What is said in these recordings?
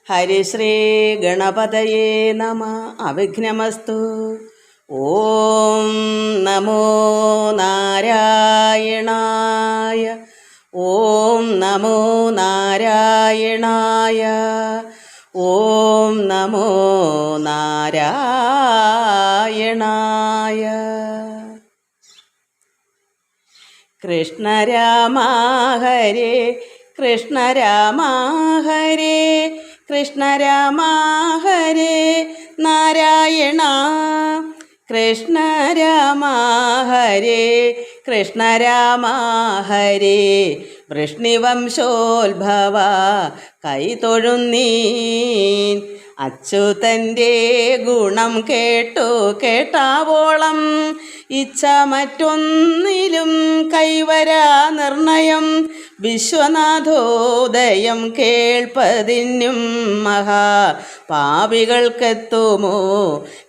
ഹരിശ്രീ ഗണപതയേ നമ. അവിഘ്നമസ്തു. ഓം നമോ നാരായണായ. ഓം നമോ നാരായണായ. ഓം നമോ നാരായണായ. കൃഷ്ണ രാമ ഹരേ കൃഷ്ണ രാമ ഹരേ കൃഷ്ണ രാമ ഹരേ നാരായണ. കൃഷ്ണ രാമ ഹരേ കൃഷ്ണ രാമ ഹരേ വൃഷ്ണിവംശോത്ഭവ കൈതൊഴുന്നീൻ. അച്യുതൻ്റെ ഗുണം കേട്ടു കേട്ടാവോളം ഇച്ഛ മറ്റൊന്നിലും കൈവരാ നിർണയം. വിശ്വനാഥോദയം കേൾപ്പതിനും മഹാ പാപികൾക്കെത്തുമോ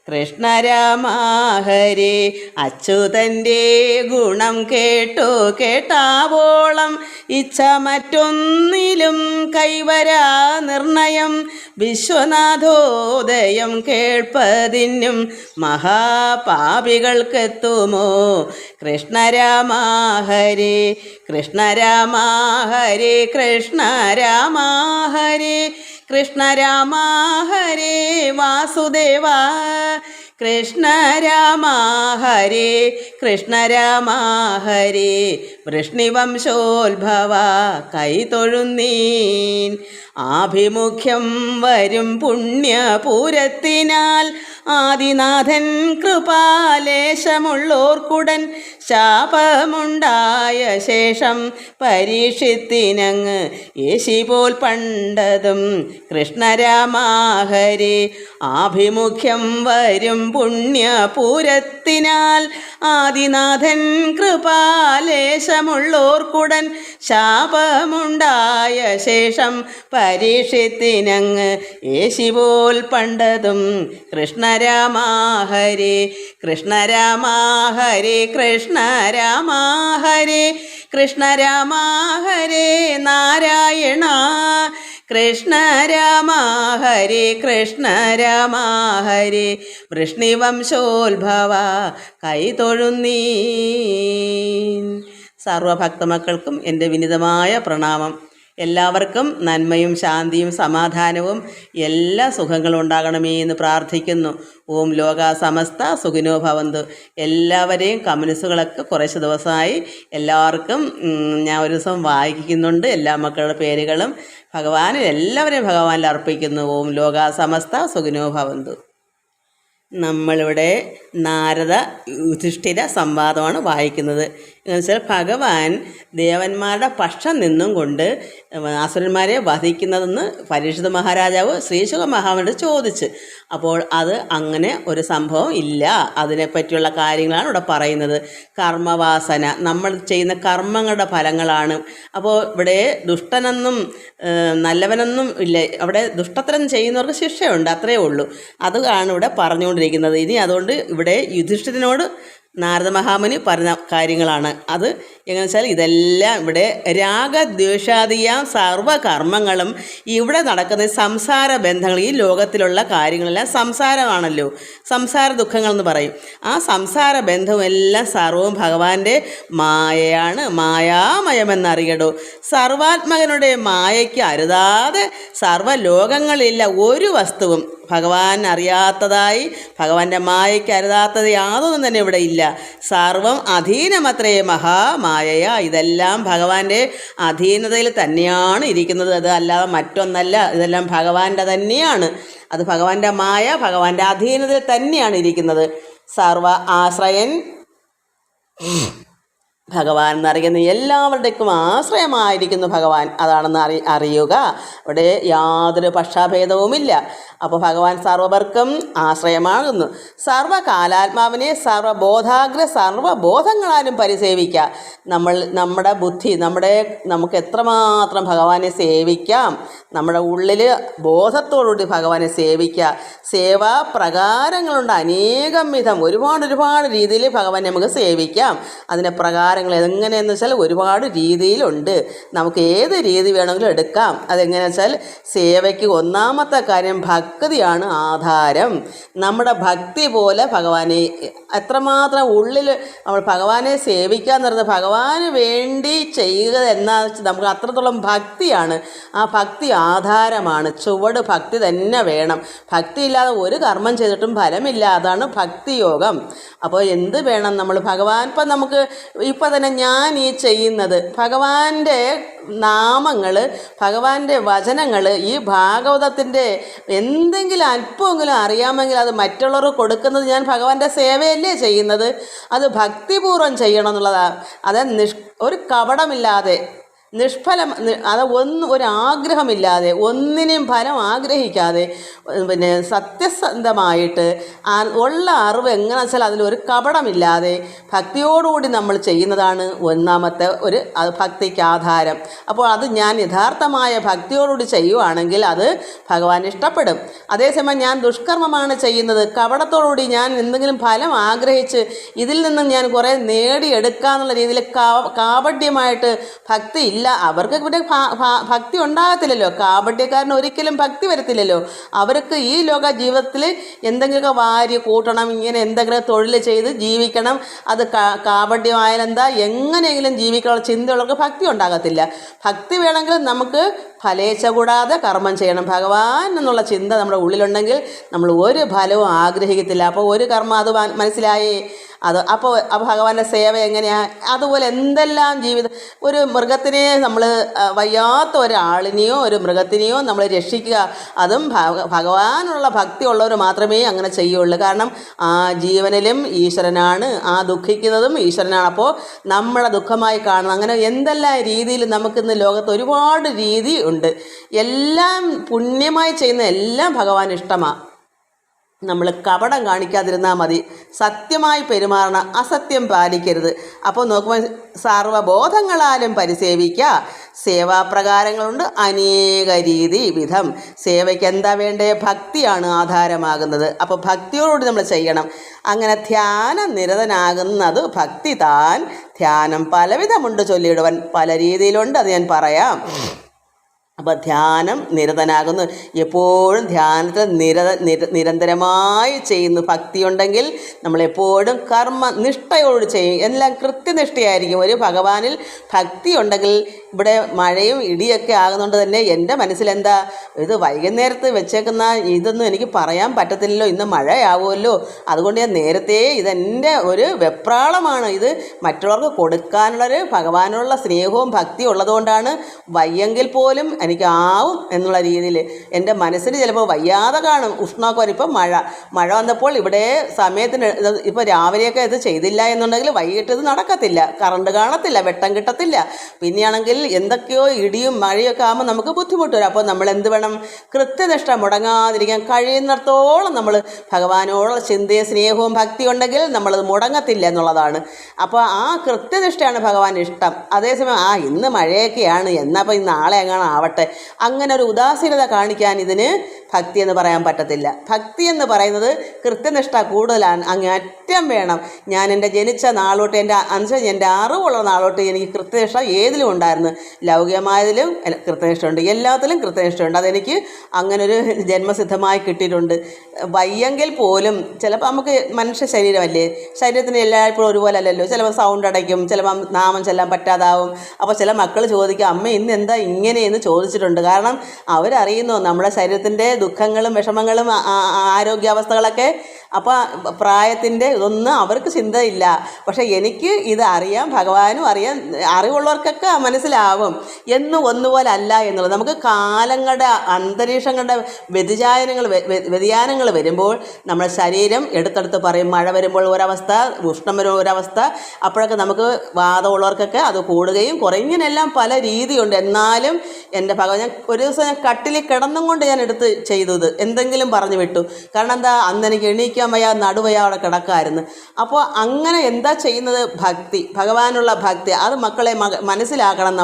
കൃഷ്ണ രാമ ഹരേ. അച്യുതൻ്റെ ഗുണം കേട്ടു കേട്ടാവോളം ഇച്ഛ മറ്റൊന്നിലും കൈവരാ നിർണയം. വിശ്വനാഥോദയം കേൾപ്പതിനും മഹാപാപികൾക്കെത്തുമോ കൃഷ്ണ രാമ ഹരേ കൃഷ്ണ രാമ ഹരേ കൃഷ്ണ രാമ ഹരേ കൃഷ്ണ രാമ ഹരേ വാസുദേവ. കൃഷ്ണ രാമ ഹരേ കൃഷ്ണ രാമ ഹരേ വൃഷ്ണിവംശോത്ഭവ കൈതൊഴുന്നീൻ. ആഭിമുഖ്യം വരും പുണ്യപൂരത്തിനാൽ ആദിനാഥൻ കൃപാലേശമുള്ളോർക്കുടൻ ശാപമുണ്ടായ ശേഷം പരീക്ഷിത്തിനങ്ങ് യേശിപോൽ പണ്ടതും കൃഷ്ണ രാമ ഹരേ. ആഭിമുഖ്യം വരും പുണ്യപൂരത്തിനാൽ ആദിനാഥൻ കൃപാലേശമുള്ളോർക്കുടൻ ശാപമുണ്ടായ ശേഷം പരീക്ഷിത്തിനങ്ങ് യേശിപോൽ പണ്ടതും കൃഷ്ണ രാമ ഹരേ കൃഷ്ണ രാമ ഹരേ കൃഷ്ണ രാമ ഹരേ കൃഷ്ണ രാമ ഹരേ നാരായണ. കൃഷ്ണ രാമ ഹരേ കൃഷ്ണ രാമ ഹരേ വൃഷ്ണിവംശോത്ഭവ കൈതൊഴുന്നീൻ. സർവഭക്തമക്കൾക്കും എൻ്റെ വിനിതമായ പ്രണാമം. എല്ലാവർക്കും നന്മയും ശാന്തിയും സമാധാനവും എല്ലാ സുഖങ്ങളും ഉണ്ടാകണമേ എന്ന് പ്രാർത്ഥിക്കുന്നു. ഓം ലോകാ സമസ്ത സുഖിനോ ഭവന്തു. എല്ലാവരെയും കമ്മ്യൂണിസ്റ്റുകളൊക്കെ കുറച്ച് ദിവസമായി എല്ലാവർക്കും ഞാൻ ഒരു ദിവസം വായിക്കുന്നുണ്ട്. എല്ലാ മക്കളുടെ പേരുകളും ഭഗവാന് എല്ലാവരെയും ഭഗവാനിൽ അർപ്പിക്കുന്നു. ഓം ലോകാ സമസ്ത സുഖിനോ ഭവന്തു. നമ്മളിവിടെ നാരദ യുധിഷ്ഠിര സംവാദമാണ് വായിക്കുന്നത്. എന്ന് വെച്ചാൽ ഭഗവാൻ ദേവന്മാരുടെ പക്ഷം നിന്നും കൊണ്ട് അസുരന്മാരെ വധിക്കുന്നതെന്ന് പരീക്ഷിത മഹാരാജാവ് ശ്രീശുക മഹാവിനോട് ചോദിച്ച്. അപ്പോൾ അത് അങ്ങനെ ഒരു സംഭവം ഇല്ല. അതിനെപ്പറ്റിയുള്ള കാര്യങ്ങളാണ് ഇവിടെ പറയുന്നത്. കർമ്മവാസന, നമ്മൾ ചെയ്യുന്ന കർമ്മങ്ങളുടെ ഫലങ്ങളാണ്. അപ്പോൾ ഇവിടെ ദുഷ്ടനെന്നും നല്ലവനെന്നും ഇല്ല. അവിടെ ദുഷ്ടത്തരം ചെയ്യുന്നവർക്ക് ശിക്ഷയുണ്ട്, അത്രയേ ഉള്ളൂ. അതാണ് ഇവിടെ പറഞ്ഞുകൊണ്ടിരിക്കുന്നത്. ഇനി അതുകൊണ്ട് ഇവിടെ യുധിഷ്ഠിരനോട് നാരദ മഹാമുനി പറഞ്ഞ കാര്യങ്ങളാണ്. അത് എങ്ങനെ വെച്ചാൽ ഇതെല്ലാം ഇവിടെ രാഗദ്വേഷാദിയാം സർവകർമ്മങ്ങളും ഇവിടെ നടക്കുന്ന സംസാര ബന്ധങ്ങൾ, ഈ ലോകത്തിലുള്ള കാര്യങ്ങളെല്ലാം സംസാരമാണല്ലോ, സംസാര ദുഃഖങ്ങളെന്ന് പറയും. ആ സംസാര ബന്ധമെല്ലാം സർവവും ഭഗവാന്റെ മായയാണ്. മായാമയമെന്നറിയടോ. സർവാത്മകനുടെ മായയ്ക്ക് അരുതാതെ സർവ്വലോകങ്ങളില്ല ഒരു വസ്തുവും ഭഗവാൻ അറിയാത്തതായി, ഭഗവാന്റെ മായയ്ക്ക് അരുതാത്തത് യാതൊന്നും തന്നെ ഇവിടെ ഇല്ല. സർവം അധീനമത്രേ മഹാമായയ. ഇതെല്ലാം ഭഗവാന്റെ അധീനതയിൽ തന്നെയാണ് ഇരിക്കുന്നത്. അത് അല്ലാതെ മറ്റൊന്നല്ല. ഇതെല്ലാം ഭഗവാന്റെ തന്നെയാണ്. അത് ഭഗവാന്റെ മായ, ഭഗവാന്റെ അധീനതയിൽ തന്നെയാണ് ഇരിക്കുന്നത്. സർവ ആശ്രയൻ ഭഗവാൻ എന്നറിയുന്ന എല്ലാവരുടെക്കും ആശ്രയമായിരിക്കുന്നു ഭഗവാൻ. അതാണെന്ന് അറിയുക. അവിടെ യാതൊരു പക്ഷാഭേദവുമില്ല. അപ്പോൾ ഭഗവാൻ സർവ്വർക്കും ആശ്രയമാകുന്നു. സർവകാലാത്മാവിനെ സർവബോധാഗ്ര സർവബോധങ്ങളാലും പരിസേവിക്കുക. നമ്മുടെ ബുദ്ധി, നമുക്ക് എത്രമാത്രം ഭഗവാനെ സേവിക്കാം, നമ്മുടെ ഉള്ളിൽ ബോധത്തോടുകൂടി ഭഗവാനെ സേവിക്കുക. സേവാ പ്രകാരങ്ങളുണ്ട് അനേകം വിധം, ഒരുപാട് രീതിയിൽ ഭഗവാനെ നമുക്ക് സേവിക്കാം. അതിൻ്റെ പ്രകാരം ഉപകാരങ്ങൾ എങ്ങനെയെന്ന് വെച്ചാൽ ഒരുപാട് രീതിയിലുണ്ട്. നമുക്ക് ഏത് രീതി വേണമെങ്കിലും എടുക്കാം. അതെങ്ങനെയാണെന്ന് വെച്ചാൽ സേവയ്ക്ക് ഒന്നാമത്തെ കാര്യം ഭക്തിയാണ് ആധാരം. നമ്മുടെ ഭക്തി പോലെ ഭഗവാനെ എത്രമാത്രം ഉള്ളിൽ നമ്മൾ ഭഗവാനെ സേവിക്കാൻ നിർത്തുന്നത് ഭഗവാന് വേണ്ടി ചെയ്യുക എന്നാ നമുക്ക് അത്രത്തോളം ഭക്തിയാണ്. ആ ഭക്തി ആധാരമാണ്. ചുവട് ഭക്തി തന്നെ വേണം. ഭക്തി ഇല്ലാതെ ഒരു കർമ്മം ചെയ്തിട്ടും ഫലമില്ല. അതാണ് ഭക്തിയോഗം. അപ്പോൾ എന്ത് വേണം നമ്മൾ ഭഗവാൻ ഇപ്പം നമുക്ക് ഇപ്പം തന്നെ ഞാൻ ഈ ചെയ്യുന്നത് ഭഗവാന്റെ നാമങ്ങൾ, ഭഗവാന്റെ വചനങ്ങൾ, ഈ ഭാഗവതത്തിൻ്റെ എന്തെങ്കിലും അല്പമെങ്കിലും അറിയാമെങ്കിൽ അത് മറ്റുള്ളവർക്ക് കൊടുക്കുന്നത് ഞാൻ ഭഗവാന്റെ സേവയല്ലേ ചെയ്യുന്നത്. അത് ഭക്തിപൂർവ്വം ചെയ്യണം എന്നുള്ളതാണ്. അത് ഒരു കപടമില്ലാതെ നിഷ്ഫലം, അത് ഒരാഗ്രഹമില്ലാതെ ഒന്നിനെയും ഫലം ആഗ്രഹിക്കാതെ പിന്നെ സത്യസന്ധമായിട്ട് ഉള്ള അറിവ് എങ്ങനെ വെച്ചാൽ അതിലൊരു കപടമില്ലാതെ ഭക്തിയോടുകൂടി നമ്മൾ ചെയ്യുന്നതാണ് ഒന്നാമത്തെ ഒരു ഭക്തിക്ക് ആധാരം. അപ്പോൾ അത് ഞാൻ യഥാർത്ഥമായ ഭക്തിയോടുകൂടി ചെയ്യുവാണെങ്കിൽ അത് ഭഗവാൻ ഇഷ്ടപ്പെടും. അതേസമയം ഞാൻ ദുഷ്കർമ്മമാണ് ചെയ്യുന്നത്, കപടത്തോടുകൂടി ഞാൻ എന്തെങ്കിലും ഫലം ആഗ്രഹിച്ച് ഇതിൽ നിന്നും ഞാൻ കുറേ നേടിയെടുക്കാന്നുള്ള രീതിയിൽ കാപട്യമായിട്ട് ഭക്തി ഇല്ല, അവർക്ക് ഇവിടെ ഭക്തി ഉണ്ടാകത്തില്ലല്ലോ. കാപട്യക്കാരന് ഒരിക്കലും ഭക്തി വരത്തില്ലല്ലോ. അവർക്ക് ഈ ലോക ജീവിതത്തിൽ എന്തെങ്കിലുമൊക്കെ വാരി കൂട്ടണം, ഇങ്ങനെ എന്തെങ്കിലും തൊഴിൽ ചെയ്ത് ജീവിക്കണം. അത് കാപട്യമായാലെന്താ, എങ്ങനെയെങ്കിലും ജീവിക്കാനുള്ള ചിന്തയുള്ളവർക്ക് ഭക്തി ഉണ്ടാകത്തില്ല. ഭക്തി വേണമെങ്കിൽ നമുക്ക് ഫലേച്ഛ കൂടാതെ കർമ്മം ചെയ്യണം. ഭഗവാൻ എന്നുള്ള ചിന്ത നമ്മുടെ ഉള്ളിലുണ്ടെങ്കിൽ നമ്മൾ ഒരു ഫലവും ആഗ്രഹിക്കത്തില്ല. അപ്പോൾ ഒരു കർമ്മം അത് മനസ്സിലായേ. അപ്പോൾ ഭഗവാന്റെ സേവ എങ്ങനെയാണ്. അതുപോലെ എന്തെല്ലാം ജീവിതം, ഒരു മൃഗത്തിനെ നമ്മൾ വയ്യാത്ത ഒരാളിനെയോ ഒരു മൃഗത്തിനെയോ നമ്മൾ രക്ഷിക്കുക, അതും ഭഗവാനുള്ള ഭക്തി ഉള്ളവർ മാത്രമേ അങ്ങനെ ചെയ്യുള്ളൂ. കാരണം ആ ജീവനിലും ഈശ്വരനാണ്, ആ ദുഃഖിക്കുന്നതും ഈശ്വരനാണ്. അപ്പോൾ നമ്മളെ ദുഃഖമായി കാണുന്നത്. അങ്ങനെ എന്തെല്ലാം രീതിയിൽ നമുക്കിന്ന് ലോകത്ത് ഒരുപാട് രീതി ഉണ്ട്. എല്ലാം പുണ്യമായി ചെയ്യുന്ന എല്ലാം ഭഗവാൻ ഇഷ്ടമാണ്. നമ്മൾ കപടം കാണിക്കാതിരുന്നാൽ മതി. സത്യമായി പെരുമാറണം, അസത്യം പാലിക്കരുത്. അപ്പോൾ നോക്കുമ്പോൾ സർവബോധങ്ങളാലും പരിസേവിക്കുക. സേവാപ്രകാരങ്ങളുണ്ട് അനേക രീതി വിധം. സേവയ്ക്ക് എന്താ വേണ്ടേ? ഭക്തിയാണ് ആധാരമാകുന്നത്. അപ്പോൾ ഭക്തിയോടുകൂടി നമ്മൾ ചെയ്യണം. അങ്ങനെ ധ്യാനം നിരതനാകുന്നത് ഭക്തി താൻ. ധ്യാനം പലവിധമുണ്ട് ചൊല്ലിയിടുവാൻ, പല രീതിയിലുണ്ട്, അത് ഞാൻ പറയാം. അപ്പോൾ ധ്യാനം നിരതനാകുന്നു, എപ്പോഴും ധ്യാനത്തിൽ നിരന്തരമായി ചെയ്യുന്നു. ഭക്തിയുണ്ടെങ്കിൽ നമ്മളെപ്പോഴും കർമ്മനിഷ്ഠയോട് ചെയ്യും, എല്ലാം കൃത്യനിഷ്ഠയായിരിക്കും. ഒരു ഭഗവാനിൽ ഭക്തി ഉണ്ടെങ്കിൽ ഇവിടെ മഴയും ഇടിയൊക്കെ ആകുന്നതുകൊണ്ട് തന്നെ എൻ്റെ മനസ്സിലെന്താ, ഇത് വൈകുന്നേരത്ത് വെച്ചേക്കുന്ന ഇതൊന്നും എനിക്ക് പറയാൻ പറ്റത്തില്ലല്ലോ, ഇന്ന് മഴയാവുമല്ലോ, അതുകൊണ്ട് ഞാൻ നേരത്തെ ഇതെൻ്റെ ഒരു വെപ്രാളമാണ്. ഇത് മറ്റുള്ളവർക്ക് കൊടുക്കാനുള്ളൊരു ഭഗവാനുള്ള സ്നേഹവും ഭക്തിയും ഉള്ളതുകൊണ്ടാണ്. വയ്യെങ്കിൽ പോലും എനിക്ക് ആവും എന്നുള്ള രീതിയിൽ എൻ്റെ മനസ്സിന് ചിലപ്പോൾ വയ്യാതെ കാണും. ഉഷ്ണമൊക്കെ വരും. ഇപ്പം മഴ വന്നപ്പോൾ ഇവിടെ സമയത്തിന് ഇപ്പോൾ രാവിലെയൊക്കെ ഇത് ചെയ്തില്ല എന്നുണ്ടെങ്കിൽ വൈകിട്ട് ഇത് നടക്കത്തില്ല, കറണ്ട് കാണത്തില്ല, വെട്ടം കിട്ടത്തില്ല. പിന്നെയാണെങ്കിൽ എന്തൊക്കെയോ ഇടിയും മഴയൊക്കെ ആകുമ്പോൾ നമുക്ക് ബുദ്ധിമുട്ട് വരും. അപ്പോൾ നമ്മൾ എന്ത് വേണം? കൃത്യനിഷ്ഠ മുടങ്ങാതിരിക്കാൻ കഴിയുന്നിടത്തോളം നമ്മൾ ഭഗവാനോടുള്ള ചിന്തയും സ്നേഹവും ഭക്തി ഉണ്ടെങ്കിൽ നമ്മളത് മുടങ്ങത്തില്ല എന്നുള്ളതാണ്. അപ്പോൾ ആ കൃത്യനിഷ്ഠയാണ് ഭഗവാൻ ഇഷ്ടം. അതേസമയം ഇന്ന് മഴയൊക്കെയാണ്, എന്നപ്പോൾ നാളെ എങ്ങാനും ആവട്ടെ, അങ്ങനെ ഒരു ഉദാസീനത കാണിക്കാൻ ഇതിന് ഭക്തി എന്ന് പറയാൻ പറ്റത്തില്ല. ഭക്തി എന്ന് പറയുന്നത് കൃത്യനിഷ്ഠ കൂടുതലാണ്, അങ്ങേയറ്റം വേണം. ഞാൻ എൻ്റെ ജനിച്ച നാളോട്ട്, എൻ്റെ അറിവുള്ള നാളോട്ട് എനിക്ക് കൃത്യനിഷ്ഠ ഏതിലും ഉണ്ടായിരുന്നു. ലൗകികമായതിലും കൃത്യനിഷ്ഠയുണ്ട്, എല്ലാത്തിലും കൃത്യനിഷ്ഠയുണ്ട്. അതെനിക്ക് അങ്ങനൊരു ജന്മസിദ്ധമായി കിട്ടിയിട്ടുണ്ട്. വയ്യെങ്കിൽ പോലും ചിലപ്പോൾ നമുക്ക് മനുഷ്യ ശരീരമല്ലേ, ശരീരത്തിന് എല്ലായ്പ്പോഴും ഒരുപോലെ അല്ലല്ലോ. ചിലപ്പോൾ സൗണ്ട് അടയ്ക്കും, ചിലപ്പോൾ നാമം ചെല്ലാൻ പറ്റാതാവും. അപ്പോൾ ചില മക്കൾ ചോദിക്കും, അമ്മ ഇന്ന് എന്താ ഇങ്ങനെയെന്ന് ചോദിച്ചിട്ടുണ്ട്. കാരണം അവരറിയുന്നു നമ്മുടെ ശരീരത്തിൻ്റെ ദുഃഖങ്ങളും വിഷമങ്ങളും ആരോഗ്യാവസ്ഥകളൊക്കെ. അപ്പോൾ പ്രായത്തിൻ്റെ ഇതൊന്നും അവർക്ക് ചിന്തയില്ല. പക്ഷേ എനിക്ക് ഇത് അറിയാം, ഭഗവാനും അറിയാം, അറിവുള്ളവർക്കൊക്കെ മനസ്സിലാവും. എന്നും ഒന്നുപോലെ അല്ല എന്നുള്ളത്. നമുക്ക് കാലങ്ങളുടെ അന്തരീക്ഷങ്ങളുടെ വ്യതിയാനങ്ങൾ വരുമ്പോൾ നമ്മുടെ ശരീരം എടുത്തെടുത്ത് പറയും. മഴ വരുമ്പോൾ ഒരവസ്ഥ, ഉഷ്ണം വരുമ്പോൾ ഒരവസ്ഥ. അപ്പോഴൊക്കെ നമുക്ക് വാദമുള്ളവർക്കൊക്കെ അത് കൂടുകയും കുറയും. ഇങ്ങനെയെല്ലാം പല രീതിയുണ്ട്. എന്നാലും എൻ്റെ ഭഗവാൻ, ഞാൻ ഒരു ദിവസം ഞാൻ കട്ടിലിൽ കിടന്നും കൊണ്ട് ഞാൻ എടുത്ത് ചെയ്തത് എന്തെങ്കിലും പറഞ്ഞു വിട്ടു. കാരണം എന്താ, അന്ന് എനിക്ക് എണീക്കാൻ വയ്യ, നടുവയ്യ, അവിടെ കിടക്കാമായിരുന്നു. അപ്പോൾ അങ്ങനെ എന്താ ചെയ്യുന്നത്? ഭക്തി, ഭഗവാനുള്ള ഭക്തി. അത് മക്കളെ മനസ്സിലാക്കണം.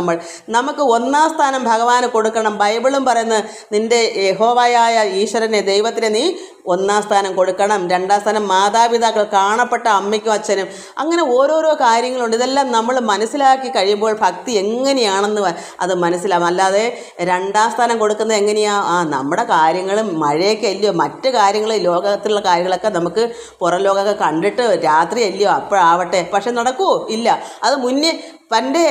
നമുക്ക് ഒന്നാം സ്ഥാനം ഭഗവാന് കൊടുക്കണം. ബൈബിളും പറയുന്നത്, നിൻ്റെ യഹോവയായ ഈശ്വരനെ, ദൈവത്തിനെ നീ ഒന്നാം സ്ഥാനം കൊടുക്കണം, രണ്ടാം സ്ഥാനം മാതാപിതാക്കൾ, കാണപ്പെട്ട അമ്മയ്ക്കും അച്ഛനും, അങ്ങനെ ഓരോരോ കാര്യങ്ങളുണ്ട്. ഇതെല്ലാം നമ്മൾ മനസ്സിലാക്കി കഴിയുമ്പോൾ ഭക്തി എങ്ങനെയാണെന്ന് അത് മനസ്സിലാവും. അല്ലാതെ രണ്ടാം സ്ഥാനം കൊടുക്കുന്നത് എങ്ങനെയാണ്? നമ്മുടെ കാര്യങ്ങളും മഴയൊക്കെ അല്ലയോ, മറ്റ് കാര്യങ്ങൾ ലോകത്തിലുള്ള കാര്യങ്ങളൊക്കെ നമുക്ക് പുറം ലോകമൊക്കെ കണ്ടിട്ട് രാത്രി അല്ലയോ അപ്പോഴാവട്ടെ. പക്ഷെ നടക്കുമോ? ഇല്ല. അത് മുന്നേ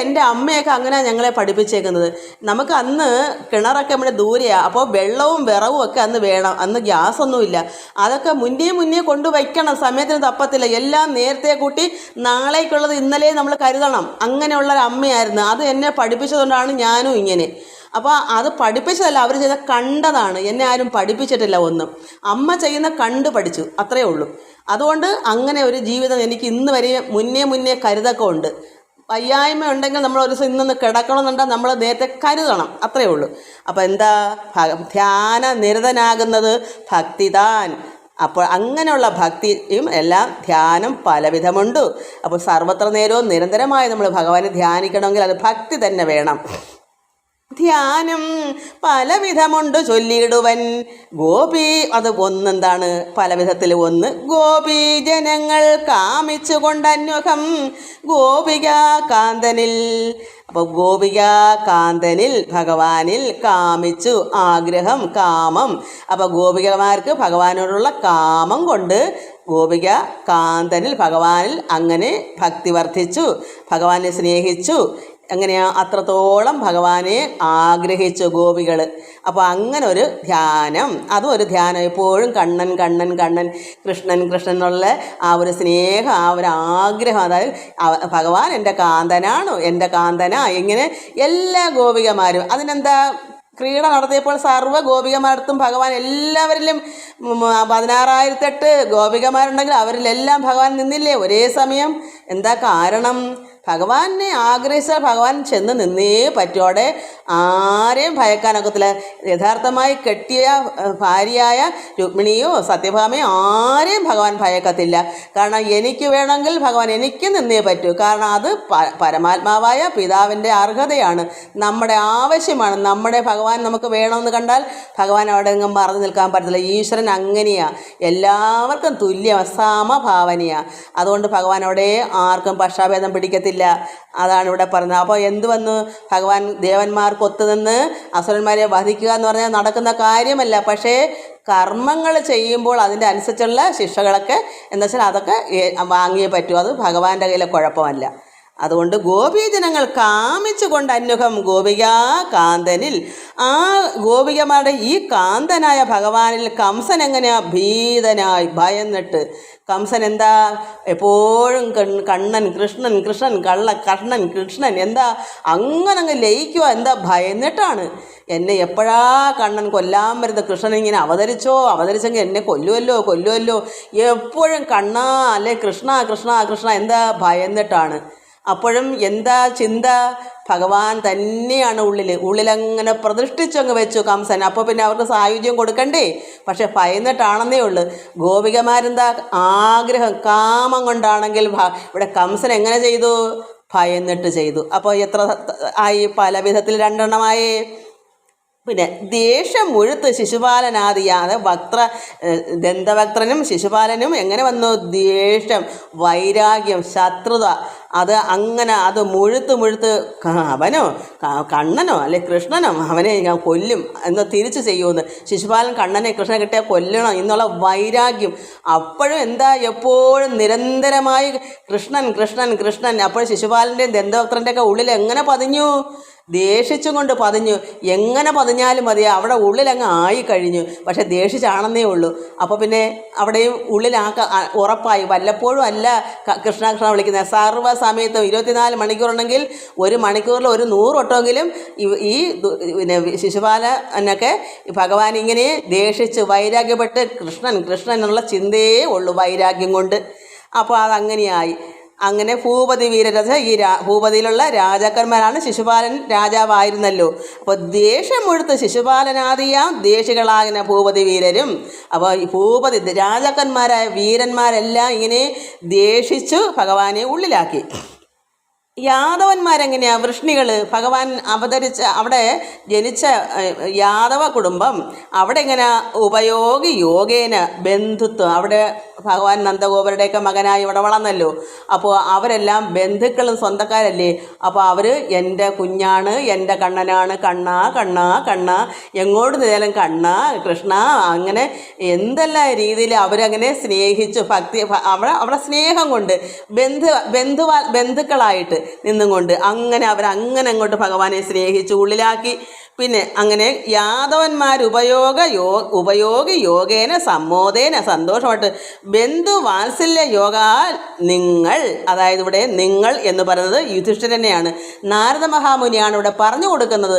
എൻ്റെ അമ്മയൊക്കെ അങ്ങനെ ഞങ്ങളെ പഠിപ്പിച്ചേക്കുന്നത്. നമുക്ക് അന്ന് കിണറൊക്കെ നമ്മുടെ ദൂരെയാണ്, അപ്പോൾ വെള്ളവും വിറവും ഒക്കെ അന്ന് വേണം. അന്ന് ഗ്യാസൊന്നുമില്ല. അതൊക്കെ മുന്നേ കൊണ്ടുവയ്ക്കണം, സമയത്തിന് തപ്പത്തില്ല. എല്ലാം നേരത്തെ കൂട്ടി നാളേക്കുള്ളത് ഇന്നലെ നമ്മൾ കരുതണം. അങ്ങനെയുള്ളൊരു അമ്മയായിരുന്നു. അത് എന്നെ പഠിപ്പിച്ചതുകൊണ്ടാണ് ഞാനും ഇങ്ങനെ. അപ്പോൾ അത് പഠിപ്പിച്ചതല്ല, അവർ ചെയ്ത കണ്ടതാണ്. എന്നെ ആരും പഠിപ്പിച്ചിട്ടില്ല ഒന്നും. അമ്മ ചെയ്യുന്ന കണ്ട് പഠിച്ചു, അത്രയേ ഉള്ളൂ. അതുകൊണ്ട് അങ്ങനെ ഒരു ജീവിതം എനിക്ക് ഇന്ന് വരെ മുന്നേ കരുതൊക്കെ ഉണ്ട്. വയ്യായ്മ ഉണ്ടെങ്കിൽ നമ്മൾ ഒരു ദിവസം ഇന്നൊന്ന് കിടക്കണമെന്നുണ്ടെങ്കിൽ നമ്മൾ നേരത്തെ കരുതണം, അത്രയേ ഉള്ളൂ. അപ്പോൾ എന്താ ധ്യാന നിരതനാകുന്നത് ഭക്തിതാൻ. അപ്പോൾ അങ്ങനെയുള്ള ഭക്തിയും എല്ലാം ധ്യാനം പലവിധമുണ്ട്. അപ്പോൾ സർവത്ര നേരവും നിരന്തരമായി നമ്മൾ ഭഗവാനെ ധ്യാനിക്കണമെങ്കിൽ അത് ഭക്തി തന്നെ വേണം. ധ്യാനം പലവിധമുണ്ട് ചൊല്ലിയിടുവൻ ഗോപി. അത് ഒന്നെന്താണ്? പലവിധത്തിൽ ഒന്ന് ഗോപി ജനങ്ങൾ കാമിച്ചു കൊണ്ടന്വഹം ഗോപിക കാന്തനിൽ. അപ്പോൾ ഗോപിക കാന്തനിൽ ഭഗവാനിൽ കാമിച്ചു, ആഗ്രഹം കാമം. അപ്പോൾ ഗോപികമാർക്ക് ഭഗവാനോടുള്ള കാമം കൊണ്ട് ഗോപിക കാന്തനിൽ ഭഗവാനിൽ അങ്ങനെ ഭക്തി വർദ്ധിച്ചു, ഭഗവാനെ സ്നേഹിച്ചു. എങ്ങനെയാ? അത്രത്തോളം ഭഗവാനെ ആഗ്രഹിച്ചു ഗോപികൾ. അപ്പോൾ അങ്ങനെ ഒരു ധ്യാനം, അതും ഒരു ധ്യാനം. എപ്പോഴും കണ്ണൻ കണ്ണൻ കണ്ണൻ, കൃഷ്ണൻ കൃഷ്ണൻ എന്നുള്ള ആ ഒരു സ്നേഹം, ആ ഒരു ആഗ്രഹം. അതായത് ഭഗവാൻ എൻ്റെ കാന്തനാണ്, എൻ്റെ കാന്തനാ. ഇങ്ങനെ എല്ലാ ഗോപികമാരും അതിനെന്താ ക്രീഡ നടത്തിയപ്പോൾ സർവ്വ ഗോപികമാർക്കും ഭഗവാൻ എല്ലാവരിലും 16,008 ഗോപികമാരുണ്ടെങ്കിൽ അവരിലെല്ലാം ഭഗവാൻ നിന്നില്ലേ ഒരേ സമയം? എന്താ കാരണം? ഭഗവാനെ ആഗ്രഹിച്ചാൽ ഭഗവാൻ ചെന്ന് നിന്നേ പറ്റോടെ ആരെയും ഭയക്കാനൊക്കത്തില്ല. യഥാർത്ഥമായി കെട്ടിയ ഭാര്യയായ രുക്മിണിയോ സത്യഭാമയോ ആരെയും ഭഗവാൻ ഭയക്കത്തില്ല. കാരണം എനിക്ക് വേണമെങ്കിൽ ഭഗവാൻ എനിക്ക് നിന്നേ പറ്റൂ. കാരണം അത് പരമാത്മാവായ പിതാവിൻ്റെ അർഹതയാണ്, നമ്മുടെ ആവശ്യമാണ്. നമ്മുടെ ഭഗവാൻ നമുക്ക് വേണമെന്ന് കണ്ടാൽ ഭഗവാൻ അവിടെ എങ്ങും മറന്നു നിൽക്കാൻ പറ്റത്തില്ല. ഈശ്വരൻ അങ്ങനെയാണ്, എല്ലാവർക്കും തുല്യം സമഭാവനയാണ്. അതുകൊണ്ട് ഭഗവാൻ അവിടെ ആർക്കും പക്ഷാഭേദം പിടിക്കത്തില്ല. അതാണ് ഇവിടെ പറഞ്ഞത്. അപ്പോൾ എന്ത് വന്നു? ഭഗവാൻ ദേവന്മാർക്ക് ഒത്തുനിന്ന് അസുരന്മാരെ വധിക്കുക എന്ന് പറഞ്ഞാൽ നടക്കുന്ന കാര്യമല്ല. പക്ഷേ കർമ്മങ്ങൾ ചെയ്യുമ്പോൾ അതിൻ്റെ അനുസരിച്ചുള്ള ശിക്ഷകളൊക്കെ എന്താ വെച്ചാൽ അതൊക്കെ വാങ്ങിയേ പറ്റൂ. അത് ഭഗവാന്റെ കയ്യിലെ കുഴപ്പമല്ല. അതുകൊണ്ട് ഗോപീജനങ്ങൾ കാമിച്ചു കൊണ്ട് അന്വഹം ഗോപികാ കാന്തനിൽ. ആ ഗോപികമാരുടെ ഈ കാന്തനായ ഭഗവാനിൽ കംസൻ എങ്ങനെയാ? ഭീതനായി ഭയന്നിട്ട്. കംസൻ എന്താ എപ്പോഴും കണ്ണൻ കൃഷ്ണൻ കൃഷ്ണൻ കണ്ണൻ കൃഷ്ണൻ എന്താ അങ്ങനങ്ങ് ലയിക്കുക? എന്താ ഭയന്നിട്ടാണ്. എന്നെ എപ്പോഴാ കണ്ണൻ കൊല്ലാൻ വരുന്നത്? കൃഷ്ണൻ ഇങ്ങനെ അവതരിച്ചെങ്കിൽ എന്നെ കൊല്ലുമല്ലോ. എപ്പോഴും കണ്ണാ അല്ലെ കൃഷ്ണ കൃഷ്ണ കൃഷ്ണ എന്താ ഭയന്നിട്ടാണ്. അപ്പോഴും എന്താ ചിന്ത? ഭഗവാൻ തന്നെയാണ് ഉള്ളിലങ്ങനെ പ്രതിഷ്ഠിച്ചങ്ങ് വെച്ചു കംസൻ. അപ്പോൾ പിന്നെ അവർക്ക് സായുജ്യം കൊടുക്കണ്ടേ? പക്ഷെ ഭയന്നിട്ടാണെന്നേ ഉള്ളൂ. ഗോപികമാരെന്താ ആഗ്രഹം കാമം കൊണ്ടാണെങ്കിൽ ഇവിടെ കംസൻ എങ്ങനെ ചെയ്തു? ഭയന്നിട്ട് ചെയ്തു. അപ്പോൾ എത്ര ആയി? പല വിധത്തിൽ 2 എണ്ണമായി. പിന്നെ ദേഷ്യം മുഴുത്ത് ശിശുപാലനാദിയാണ് ദന്തവക്ത്രനും ശിശുപാലനും എങ്ങനെ വന്നു? ദേഷ്യം, വൈരാഗ്യം, ശത്രുത, അത് അങ്ങനെ അത് മുഴുത്ത് അവനോ കണ്ണനോ അല്ലെ കൃഷ്ണനോ അവനെ ഞാൻ കൊല്ലും എന്ന് തിരിച്ച് ചെയ്യുമെന്ന്. ശിശുപാലൻ കണ്ണനെ കൃഷ്ണനെ കിട്ടിയാൽ കൊല്ലണം എന്നുള്ള വൈരാഗ്യം. അപ്പോഴും എന്താ എപ്പോഴും നിരന്തരമായി കൃഷ്ണൻ കൃഷ്ണൻ കൃഷ്ണൻ. അപ്പോൾ ശിശുപാലൻ്റെയും ദന്തവക്ത്രൻ്റെയൊക്കെ ഉള്ളിൽ എങ്ങനെ പതിഞ്ഞു? ദേഷിച്ചും കൊണ്ട് പതിഞ്ഞു. എങ്ങനെ പതിഞ്ഞാലും മതി, അവിടെ ഉള്ളിലങ്ങ് ആയിക്കഴിഞ്ഞു. പക്ഷെ ദേഷിച്ചാണെന്നേ ഉള്ളൂ. അപ്പോൾ പിന്നെ അവിടെയും ഉറപ്പായി. വല്ലപ്പോഴും അല്ല കൃഷ്ണ കൃഷ്ണ വിളിക്കുന്നത്, സർവ്വ സമയത്തും 24 മണിക്കൂറുണ്ടെങ്കിൽ 1 മണിക്കൂറിൽ 100 വട്ടമെങ്കിലും ഈ പിന്നെ ശിശുപാലനൊക്കെ ഭഗവാൻ ഇങ്ങനെ ദേഷിച്ച് വൈരാഗ്യപ്പെട്ട് കൃഷ്ണൻ കൃഷ്ണൻ എന്നുള്ള ചിന്തയേ ഉള്ളൂ വൈരാഗ്യം കൊണ്ട്. അപ്പോൾ അതങ്ങനെയായി. അങ്ങനെ ഭൂപതി വീരരഥ ഈ ഭൂപതിയിലുള്ള രാജാക്കന്മാരാണ്. ശിശുപാലൻ രാജാവായിരുന്നല്ലോ. അപ്പോൾ ദേഷ്യം മുഴുത്ത് ശിശുപാലനാദിയാം ദേഷികളാകുന്ന ഭൂപതി വീരരും. അപ്പോൾ ഈ ഭൂപതി രാജാക്കന്മാരായ വീരന്മാരെല്ലാം ഇങ്ങനെ ദേഷിച്ചു ഭഗവാനെ ഉള്ളിലാക്കി. യാദവന്മാരെങ്ങനെയാ വൃഷ്ണികൾ ഭഗവാൻ അവതരിച്ച അവിടെ ജനിച്ച യാദവ കുടുംബം അവിടെ എങ്ങനെ ഉപയോഗി യോഗേന ബന്ധുത്വം അവിടെ ഭഗവാൻ നന്ദഗോപരുടെയൊക്കെ മകനായി ഇവിടെ വളർന്നല്ലോ. അപ്പോൾ അവരെല്ലാം ബന്ധുക്കളും സ്വന്തക്കാരല്ലേ. അപ്പോൾ അവർ എൻ്റെ കുഞ്ഞാണ്, എൻ്റെ കണ്ണനാണ്, കണ്ണാ കണ്ണാ കണ്ണാ, എങ്ങോട്ട് നേരം കണ്ണാ കൃഷ്ണ, അങ്ങനെ എന്തെല്ലാം രീതിയിൽ അവരങ്ങനെ സ്നേഹിച്ചു ഭക്തി അവിടെ സ്നേഹം കൊണ്ട് ബന്ധുക്കളായിട്ട് നിന്നും കൊണ്ട് അങ്ങനെ അവരങ്ങനെ അങ്ങോട്ട് ഭഗവാനെ സ്നേഹിച്ച് ഉള്ളിലാക്കി. പിന്നെ അങ്ങനെ ഉപയോഗി യോഗേന സമ്മോദേന സന്തോഷമായിട്ട് ബന്ധു വാത്സല്യ യോഗ നിങ്ങൾ, അതായത് ഇവിടെ നിങ്ങൾ എന്ന് പറയുന്നത് യുധിഷ്ഠിരനെയാണ്. നാരദ മഹാമുനിയാണ് ഇവിടെ പറഞ്ഞു കൊടുക്കുന്നത്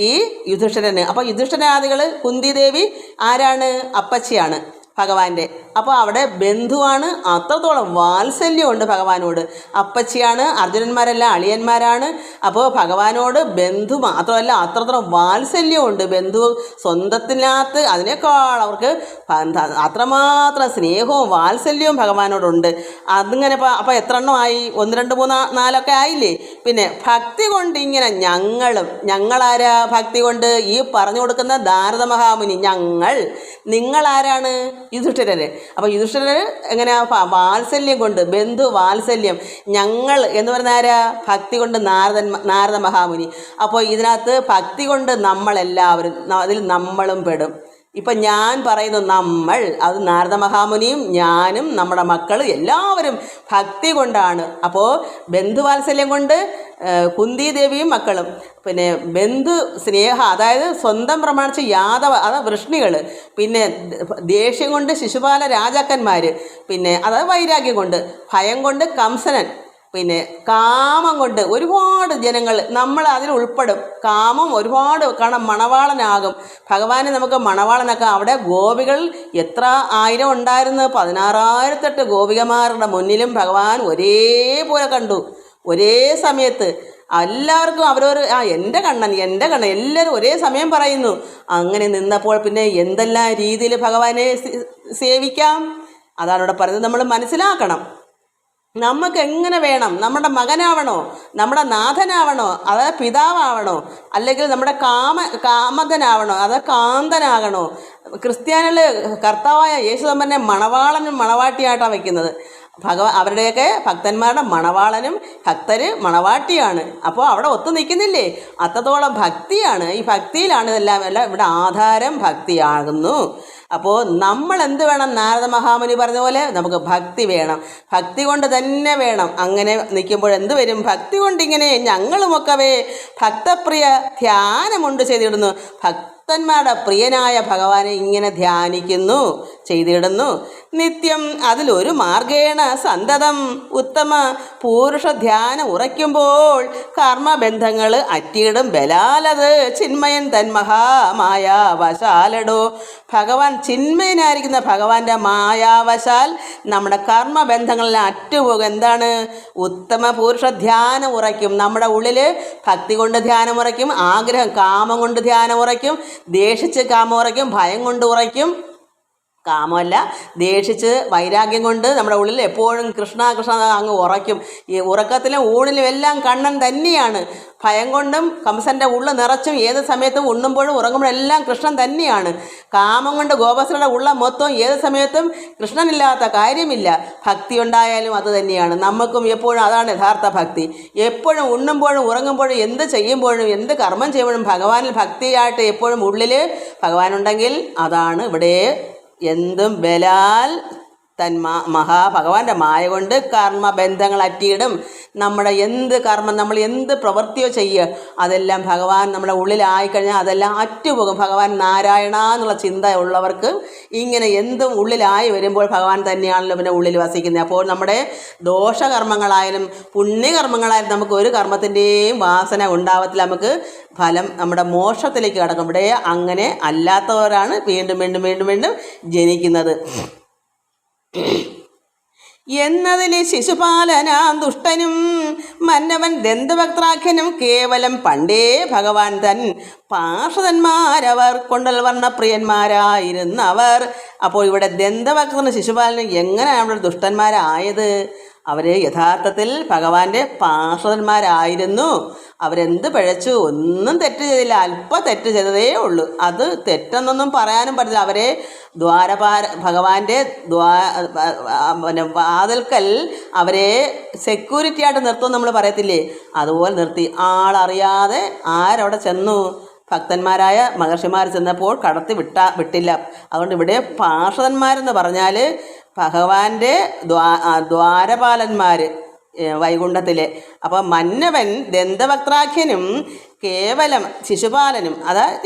ഈ യുധിഷ്ഠിരന്. അപ്പോൾ യുധിഷ്ഠിരാദികൾ കുന്തിദേവി ആരാണ്? അപ്പച്ചിയാണ് ഭഗവാന്റെ. അപ്പോൾ അവിടെ ബന്ധുവാണ്, അത്രത്തോളം വാത്സല്യമുണ്ട് ഭഗവാനോട്. അപ്പച്ചിയാണ്, അർജുനന്മാരെല്ലാം അളിയന്മാരാണ്. അപ്പോൾ ഭഗവാനോട് ബന്ധു മാത്രമല്ല അത്രത്തോളം വാത്സല്യമുണ്ട്. ബന്ധു സ്വന്തത്തിനകത്ത് അതിനേക്കാൾ അവർക്ക് അത്രമാത്രം സ്നേഹവും വാത്സല്യവും ഭഗവാനോടുണ്ട്. അതിങ്ങനെ അപ്പോൾ എത്ര എണ്ണമായി? 1 2 3 4 ആയില്ലേ. പിന്നെ ഭക്തി കൊണ്ട് ഇങ്ങനെ ഞങ്ങളാരാ? ഭക്തി കൊണ്ട് ഈ പറഞ്ഞു കൊടുക്കുന്ന നാരദ മഹാമുനി നിങ്ങളാരാണ്? യുധിഷ്ഠിരര്. അപ്പോൾ യുധിഷ്ഠിരർ എങ്ങനെയാ? വാത്സല്യം കൊണ്ട്, ബന്ധു വാത്സല്യം. ഞങ്ങൾ എന്ന് പറയുന്ന ആരാ? ഭക്തി കൊണ്ട് നാരദ മഹാമുനി. അപ്പോൾ ഇതിനകത്ത് ഭക്തി കൊണ്ട് നമ്മളെല്ലാവരും, അതിൽ നമ്മളും പെടും. ഇപ്പം ഞാൻ പറയുന്നു നമ്മൾ, അത് നാരദ മഹാമുനിയും ഞാനും നമ്മുടെ മക്കൾ എല്ലാവരും ഭക്തി കൊണ്ടാണ്. അപ്പോൾ ബന്ധുവാത്സല്യം കൊണ്ട് കുന്തിദേവിയും മക്കളും, പിന്നെ ബന്ധു സ്നേഹം അതായത് സ്വന്തം പ്രമാണിച്ച് യാദവ അതായത് വൃഷ്ണികൾ, പിന്നെ ദേഷ്യം കൊണ്ട് ശിശുപാല രാജാക്കന്മാർ, പിന്നെ അതായത് വൈരാഗ്യം കൊണ്ട്, ഭയം കൊണ്ട് കംസനൻ, പിന്നെ കാമം കൊണ്ട് ഒരുപാട് ജനങ്ങൾ നമ്മൾ അതിൽ ഉൾപ്പെടും. കാമം ഒരുപാട് കാരണം മണവാളനാകും ഭഗവാനെ നമുക്ക് മണവാളനാക്കാം. അവിടെ ഗോപികൾ എത്ര ആയിരം ഉണ്ടായിരുന്നു? 16,008 ഗോപികമാരുടെ മുന്നിലും ഭഗവാൻ ഒരേപോലെ കണ്ടു. ഒരേ സമയത്ത് എല്ലാവർക്കും അവരവർ എൻ്റെ കണ്ണൻ എല്ലാവരും ഒരേ സമയം പറയുന്നു. അങ്ങനെ നിന്നപ്പോൾ പിന്നെ എന്തെല്ലാം രീതിയിൽ ഭഗവാനെ സേവിക്കാം? അതാണ് ഇവിടെ പറയുന്നത്. നമ്മൾ മനസ്സിലാക്കണം, നമുക്ക് എങ്ങനെ വേണം? നമ്മുടെ മകനാവണോ? നമ്മുടെ നാഥനാവണോ? അതായത് പിതാവാവണോ? അല്ലെങ്കിൽ നമ്മുടെ കാമതനാവണോ? അതായത് കാന്തനാകണോ? ക്രിസ്ത്യാനികൾ കർത്താവായ യേശുദമ്പനെ മണവാളനും മണവാട്ടിയായിട്ടാണ് വയ്ക്കുന്നത്. അവരുടെയൊക്കെ ഭക്തന്മാരുടെ മണവാളനും ഭക്തര് മണവാട്ടിയാണ്. അപ്പോൾ അവിടെ ഒത്തു നിൽക്കുന്നില്ലേ? അത്രത്തോളം ഭക്തിയാണ്. ഈ ഭക്തിയിലാണ് ഇതെല്ലാം ഇവിടെ ആധാരം ഭക്തിയാകുന്നു. അപ്പോൾ നമ്മൾ എന്ത് വേണം? നാരദ മഹാമുനി പറഞ്ഞ പോലെ നമുക്ക് ഭക്തി വേണം. ഭക്തി കൊണ്ട് തന്നെ വേണം. അങ്ങനെ നിൽക്കുമ്പോൾ എന്ത് വരും? ഭക്തി കൊണ്ടിങ്ങനെ ഞങ്ങളുമൊക്കവേ ഭക്തപ്രിയ ധ്യാനമുണ്ട് ചെയ്തിടുന്നു. ഭക്തന്മാരുടെ പ്രിയനായ ഭഗവാനെ ഇങ്ങനെ ധ്യാനിക്കുന്നു, ചെയ്തിടുന്നു നിത്യം. അതിലൊരു മാർഗേണ സന്തതം ഉത്തമ പുരുഷ ധ്യാനം ഉറയ്ക്കുമ്പോൾ കർമ്മബന്ധങ്ങൾ അറ്റിയിടും ബലാലത് ചിന്മയൻ തന്മഹാമായ വശാലടോ. ഭഗവാൻ ചിന്മയനായിരിക്കുന്ന ഭഗവാന്റെ മായാവശാൽ നമ്മുടെ കർമ്മബന്ധങ്ങളെല്ലാം അറ്റുപോകും. എന്താണ്? ഉത്തമ പുരുഷ ധ്യാനം ഉറയ്ക്കും. നമ്മുടെ ഉള്ളിൽ ഭക്തി കൊണ്ട് ധ്യാനം ഉറയ്ക്കും, ആഗ്രഹം കാമം കൊണ്ട് ധ്യാനം ഉറയ്ക്കും, ദേഷിച്ച് കാമം ഉറയ്ക്കും, ഭയം കൊണ്ട് ഉറയ്ക്കും. കാമമല്ല, ദേഷിച്ച് വൈരാഗ്യം കൊണ്ട് നമ്മുടെ ഉള്ളിൽ എപ്പോഴും കൃഷ്ണ കൃഷ്ണ അങ്ങ് ഉറയ്ക്കും. ഈ ഉറക്കത്തിലും ഊണിലും എല്ലാം കണ്ണൻ തന്നെയാണ്. ഭയം കൊണ്ടും കംസൻ്റെ ഉള്ളു നിറച്ചും ഏത് സമയത്തും ഉണ്ണുമ്പോഴും ഉറങ്ങുമ്പോഴും എല്ലാം കൃഷ്ണൻ തന്നെയാണ്. കാമം കൊണ്ട് ഗോപസ്രയുടെ ഉള്ള മൊത്തം ഏത് സമയത്തും കൃഷ്ണനില്ലാത്ത കാര്യമില്ല. ഭക്തി ഉണ്ടായാലും അത് തന്നെയാണ്. നമുക്കും എപ്പോഴും അതാണ് യഥാർത്ഥ ഭക്തി. എപ്പോഴും ഉണ്ണുമ്പോഴും ഉറങ്ങുമ്പോഴും എന്ത് ചെയ്യുമ്പോഴും എന്ത് കർമ്മം ചെയ്യുമ്പോഴും ഭഗവാനിൽ ഭക്തിയായിട്ട് എപ്പോഴും ഉള്ളിൽ ഭഗവാനുണ്ടെങ്കിൽ അതാണ് ഇവിടെ എന്തും ബലാൽ ഭഗവാന്റെ മായ കൊണ്ട് കർമ്മബന്ധങ്ങൾ അറ്റിയിടും. നമ്മുടെ എന്ത് കർമ്മം, നമ്മൾ എന്ത് പ്രവൃത്തിയോ ചെയ്യുക, അതെല്ലാം ഭഗവാൻ നമ്മുടെ ഉള്ളിലായിക്കഴിഞ്ഞാൽ അതെല്ലാം അറ്റുപോകും. ഭഗവാൻ നാരായണ എന്നുള്ള ചിന്ത ഉള്ളവർക്ക് ഇങ്ങനെ എന്തും ഉള്ളിലായി വരുമ്പോൾ ഭഗവാൻ തന്നെയാണല്ലോ പിന്നെ ഉള്ളിൽ വസിക്കുന്നത്. അപ്പോൾ നമ്മുടെ ദോഷകർമ്മങ്ങളായാലും പുണ്യകർമ്മങ്ങളായാലും നമുക്ക് ഒരു കർമ്മത്തിൻ്റെയും വാസന ഉണ്ടാവത്തില്ല. നമുക്ക് ഫലം നമ്മുടെ മോക്ഷത്തിലേക്ക് കടക്കും. ഇവിടെ അങ്ങനെ അല്ലാത്തവരാണ് വീണ്ടും വീണ്ടും വീണ്ടും വീണ്ടും ജനിക്കുന്നത്. എന്നതിന് ശിശുപാലനാം ദുഷ്ടനും മന്നവൻ ദന്തഭക്താഖ്യനും കേവലം പണ്ടേ ഭഗവാൻ തൻ പാർഷദന്മാരവർ കൊണ്ടൽ വർണ്ണപ്രിയന്മാരായിരുന്നവർ. അപ്പോൾ ഇവിടെ ദന്തഭക്തനും ശിശുപാലനും എങ്ങനെയാണ് അവിടെ ദുഷ്ടന്മാരായത്? അവർ യഥാർത്ഥത്തിൽ ഭഗവാന്റെ പാർഷദന്മാരായിരുന്നു. അവരെന്ത് പിഴച്ചു? ഒന്നും തെറ്റ് ചെയ്തില്ല, അല്പം തെറ്റ് ചെയ്തതേ ഉള്ളൂ. അത് തെറ്റെന്നൊന്നും പറയാനും പറ്റില്ല. അവരെ ഭഗവാന്റെ പിന്നെ വാതിൽക്കൽ അവരെ സെക്യൂരിറ്റി ആയിട്ട് നിർത്തും നമ്മൾ പറയത്തില്ലേ, അതുപോലെ നിർത്തി. ആളറിയാതെ ആരവിടെ ചെന്നു? ഭക്തന്മാരായ മഹർഷിമാർ ചെന്നപ്പോൾ വിട്ടില്ല. അതുകൊണ്ട് ഇവിടെ പാർഷദന്മാരെന്ന് പറഞ്ഞാൽ ഭഗവാന്റെ ദ്വാരപാലന്മാർ വൈകുണ്ഠത്തിലെ. അപ്പോൾ മന്നവൻ ദന്തവക്ത്രാഖ്യനും കേവലം ശിശുപാലനും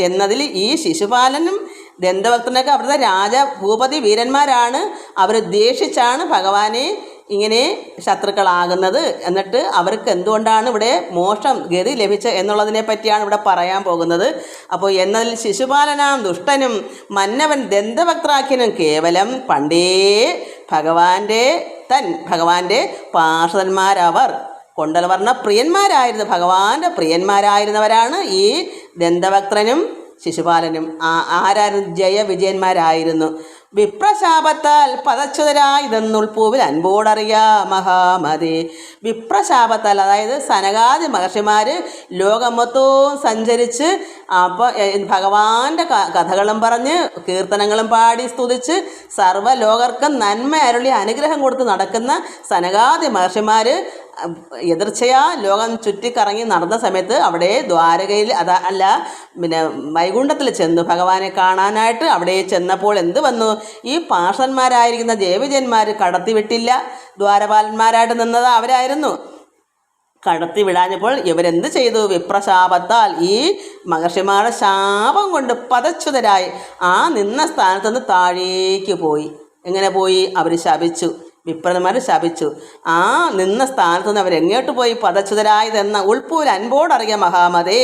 എന്നതിൽ ഈ ശിശുപാലനും ദന്തവക്തനൊക്കെ അവിടുത്തെ ഭൂപതി വീരന്മാരാണ്. അവർ ദ്വേഷിച്ചാണ് ഭഗവാനെ ഇങ്ങനെ ശത്രുക്കളാകുന്നത്. എന്നിട്ട് അവർക്ക് എന്തുകൊണ്ടാണ് ഇവിടെ ഗതി ലഭിച്ചത് എന്നുള്ളതിനെ പറ്റിയാണ് ഇവിടെ പറയാൻ പോകുന്നത്. അപ്പോൾ എന്നതിൽ ശിശുപാലനാം ദുഷ്ടനും മന്നവൻ ദന്തവക്ത്രാഖ്യനും കേവലം പണ്ടേ ഭഗവാന്റെ പാർഷദന്മാരവർ. കൊണ്ടലവർണ്ണ പ്രിയന്മാരായിരുന്നു, ഭഗവാന്റെ പ്രിയന്മാരായിരുന്നവരാണ് ഈ ദന്തവക്ത്രനും ശിശുപാലനും. ആരായിരുന്നു? ജയവിജയന്മാരായിരുന്നു. വിപ്രശാപത്താൽ പദച്യുതരായിതെന്നുൾപ്പൂവിൽ അൻപോടറിയാ മഹാമതി. വിപ്രശാപത്താൽ, അതായത് സനകാദി മഹർഷിമാർ ലോകം മൊത്തവും സഞ്ചരിച്ച് അപ്പോൾ ഭഗവാന്റെ കഥകളും പറഞ്ഞ് കീർത്തനങ്ങളും പാടി സ്തുതിച്ച് സർവ്വലോകർക്കും നന്മ അരുളി അനുഗ്രഹം കൊടുത്ത് നടക്കുന്ന സനകാദി മഹർഷിമാർ എതിർച്ചയാ ലോകം ചുറ്റിക്കറങ്ങി നടന്ന സമയത്ത് അവിടെ ദ്വാരകയിൽ പിന്നെ വൈകുണ്ഠത്തിൽ ചെന്നു ഭഗവാനെ കാണാനായിട്ട്. അവിടെ ചെന്നപ്പോൾ എന്ത് വന്നു? ഈ പാർഷദന്മാരായിരിക്കുന്ന ദേവജന്മാർ കടത്തിവിട്ടില്ല. ദ്വാരപാലന്മാരായിട്ട് നിന്നത് അവരായിരുന്നു. കടത്തി വിടാഞ്ഞപ്പോൾ ഇവരെന്ത് ചെയ്തു? വിപ്രശാപത്താൽ, ഈ മഹർഷിമാരുടെ ശാപം കൊണ്ട് പദച്യുതരായി നിന്ന സ്ഥാനത്തുനിന്ന് താഴേക്ക് പോയി. എങ്ങനെ പോയി? അവർ ശപിച്ചു. വിപ്രന്മാർ ശപിച്ചു. നിന്ന സ്ഥാനത്തു നിന്ന് അവരെങ്ങോട്ട് പോയി? പദച്യുതരായതെന്ന ഉൾപ്പൂൽ അൻപോടറിയ മഹാമതേ.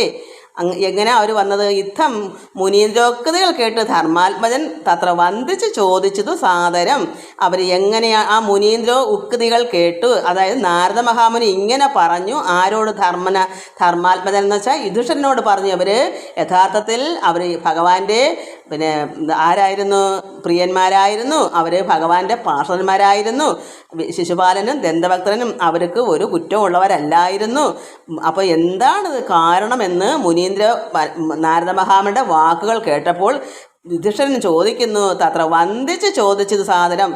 എങ്ങനെ അവർ വന്നത്? യുദ്ധം മുനീന്ദ്രോക്തികൾ കേട്ട് ധർമാത്മജൻ തത്ര വന്ദിച്ച് ചോദിച്ചതു സാദരം. അവർ എങ്ങനെയാണ് മുനീന്ദ്രോ ഉക്തികൾ കേട്ടു? അതായത് നാരദ മഹാമുനി ഇങ്ങനെ പറഞ്ഞു. ആരോട്? ധർമാത്മജൻ എന്ന് വെച്ചാൽ യുധിഷ്ഠിരനോട് പറഞ്ഞു. അവർ യഥാർത്ഥത്തിൽ അവർ ഭഗവാന്റെ പിന്നെ ആരായിരുന്നു? പ്രിയന്മാരായിരുന്നു. അവർ ഭഗവാന്റെ പാർഷദന്മാരായിരുന്നു. ശിശുപാലനും ദന്തഭക്തനും അവർക്ക് ഒരു കുറ്റവും ഉള്ളവരല്ലായിരുന്നു. അപ്പോൾ എന്താണ് കാരണമെന്ന് നാരദ മഹാമുനിയുടെ വാക്കുകൾ കേട്ടപ്പോൾ യുധിഷ്ഠിരൻ ചോദിക്കുന്നു. തത്ര വന്ദിച്ച് ചോദിച്ചത് സാദരം.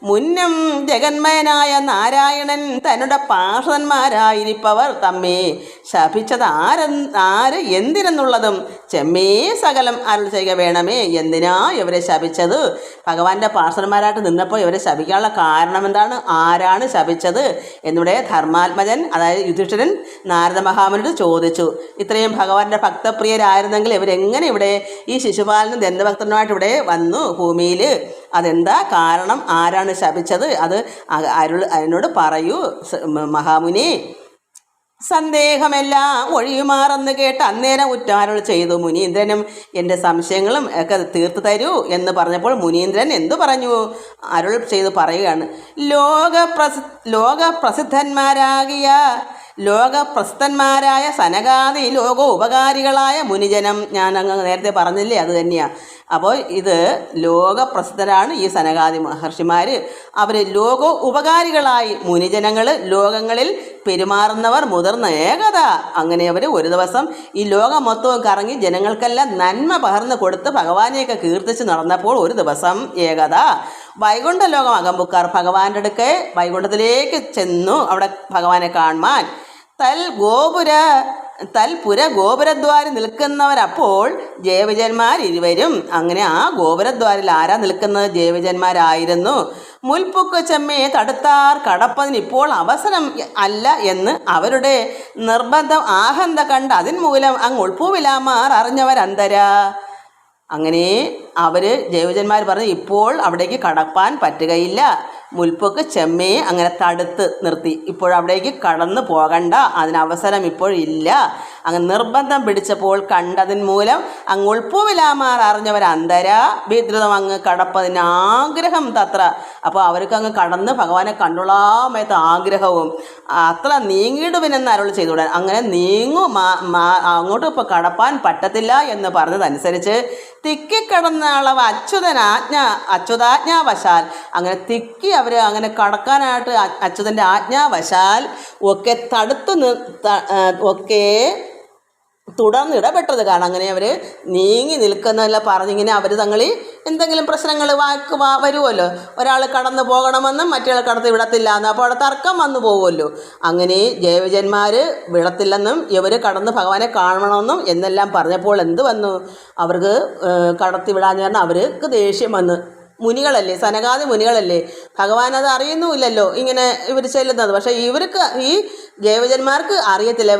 മുന്നം ജഗന്മയനായ നാരായണൻ തന്നുടെ പാർഷദന്മാരായിരിപ്പവർ തമ്മേ ശപിച്ചത് ആര് എന്തിനെന്നുള്ളതും ചെമ്മേ സകലം അരുൾ ചെയ്യുക വേണമേ. എന്തിനാ ഇവരെ ശപിച്ചത്? ഭഗവാന്റെ പാർഷദന്മാരായിട്ട് നിന്നപ്പോൾ ഇവരെ ശപിക്കാനുള്ള കാരണം എന്താണ്? ആരാണ് ശപിച്ചത് എന്നിവിടെ ധർമാത്മജൻ, അതായത് യുധിഷ്ഠിരൻ നാരദ മഹാമുനിയോട് ചോദിച്ചു. ഇത്രയും ഭഗവാന്റെ ഭക്തപ്രിയരായിരുന്നെങ്കിൽ ഇവരെങ്ങനെ ഇവിടെ ഈ ശിശുപാലനും ദന്തഭക്തനുമായിട്ട് ഇവിടെ വന്നു ഭൂമിയിൽ? അതെന്താ കാരണം? ആരാണ് ശപിച്ചത്? അത് അതിനോട് പറയൂ മഹാമുനി. സന്ദേഹമെല്ലാം ഒഴിയുമാറെന്ന് കേട്ട് അന്നേരം ഉറ്റാരുൾ ചെയ്തു. മുനീന്ദ്രനും എൻ്റെ സംശയങ്ങളും ഒക്കെ തീർത്തു തരൂ എന്ന് പറഞ്ഞപ്പോൾ മുനീന്ദ്രൻ എന്തു പറഞ്ഞു? അരുൾ ചെയ്ത് പറയുകയാണ്. ലോകപ്രസിദ്ധന്മാരായ സനകാദി ഉപകാരികളായ മുനിജനം. ഞാൻ അങ്ങ് നേരത്തെ പറഞ്ഞില്ലേ, അത് തന്നെയാണ്. അപ്പോൾ ഇത് ലോകപ്രസിദ്ധരാണ് ഈ സനകാദി മഹർഷിമാർ. അവർ ഉപകാരികളായി മുനിജനങ്ങൾ, ലോകങ്ങളിൽ പെരുമാറുന്നവർ, മുതിർന്ന ഏകത. അങ്ങനെ അവർ ഒരു ദിവസം ഈ ലോകം മൊത്തവും കറങ്ങി ജനങ്ങൾക്കെല്ലാം നന്മ പകർന്നു കൊടുത്ത് ഭഗവാനെയൊക്കെ കീർത്തിച്ച് നടന്നപ്പോൾ ഒരു ദിവസം ഏകത വൈകുണ്ഠ ലോകം അകമ്പുക്കാർ ഭഗവാന്റെ അടുക്കെ വൈകുണ്ഠത്തിലേക്ക് ചെന്നു അവിടെ ഭഗവാനെ കാണുവാൻ. ഗോപുരദ്വാരിൽ നിൽക്കുന്നവരപ്പോൾ ജയവിജയന്മാർ ഇരുവരും. അങ്ങനെ ആ ഗോപുരദ്വാരിൽ ആരാ നിൽക്കുന്നത്? ജയവിജയന്മാരായിരുന്നു. മുൽപ്പുക്ക് ചെമ്മേ തടുത്താർ കടപ്പതിന് ഇപ്പോൾ അവസരം അല്ല എന്ന് അവരുടെ നിർബന്ധം ആഹന്ത കണ്ട് അതിൻമൂലം അങ്ങ് ഉൾപ്പൂവിലാമാർ അറിഞ്ഞവരന്തര. അങ്ങനെ അവർ ജയവിജയന്മാർ പറഞ്ഞു, ഇപ്പോൾ അവിടേക്ക് കടപ്പാൻ പറ്റുകയില്ല. മുൽപ്പൊക്ക് ചെമ്മയെ അങ്ങനെ തടുത്ത് നിർത്തി. ഇപ്പോഴവിടേക്ക് കടന്നു പോകണ്ട, അതിനവസരം ഇപ്പോഴില്ല. അങ്ങനെ നിർബന്ധം പിടിച്ചപ്പോൾ കണ്ടതിന് മൂലം അങ്ങ് ഉൾപ്പൂവിലാമാർ അറിഞ്ഞവർ അന്തര വിദ്രുതം അങ്ങ് കടപ്പതിന് ആഗ്രഹം തത്ര. അപ്പോൾ അവർക്ക് അങ്ങ് കടന്ന് ഭഗവാനെ കണ്ടുള്ളാമയത്ത് ആഗ്രഹവും അത്ര നീങ്ങിയിടുവിനെന്ന് അരുൾ ചെയ്തുകൂടാൻ. അങ്ങനെ അങ്ങോട്ട് ഇപ്പോൾ കടപ്പാൻ പറ്റത്തില്ല എന്ന് പറഞ്ഞതനുസരിച്ച് തിക്കിക്കടന്ന അളവ് അച്യുതാജ്ഞാവശാൽ അങ്ങനെ തിക്കി അവർ അങ്ങനെ കടക്കാനായിട്ട് അച്യുതൻ്റെ ആജ്ഞാവശാൽ ഒക്കെ ഒക്കെ തുടർന്ന് ഇടപെട്ടത് കാരണം അങ്ങനെ അവർ നീങ്ങി നിൽക്കുന്നതല്ല പറഞ്ഞിങ്ങനെ അവർ തങ്ങളിൽ എന്തെങ്കിലും പ്രശ്നങ്ങൾ വരുമല്ലോ. ഒരാൾ കടന്നു പോകണമെന്നും മറ്റേ കടത്ത് വിടത്തില്ല എന്നും അപ്പോൾ അവിടെ തർക്കം വന്നു പോകുമല്ലോ. അങ്ങനെ ജൈവജന്മാർ വിടത്തില്ലെന്നും ഇവർ കടന്ന് ഭഗവാനെ കാണണമെന്നും എന്നെല്ലാം പറഞ്ഞപ്പോൾ എന്ത് വന്നു, അവർക്ക് കടത്തി വിടാന്ന് പറഞ്ഞാൽ അവർക്ക് ദേഷ്യം വന്ന്. മുനികളല്ലേ, സനകാദി മുനികളല്ലേ, ഭഗവാൻ അത് അറിയുന്നുമില്ലല്ലോ ഇങ്ങനെ ഇവർ ചെല്ലുന്നത്. പക്ഷേ ഇവർക്ക് ഈ ജൈവജന്മാർക്ക് അറിയത്തില്ല,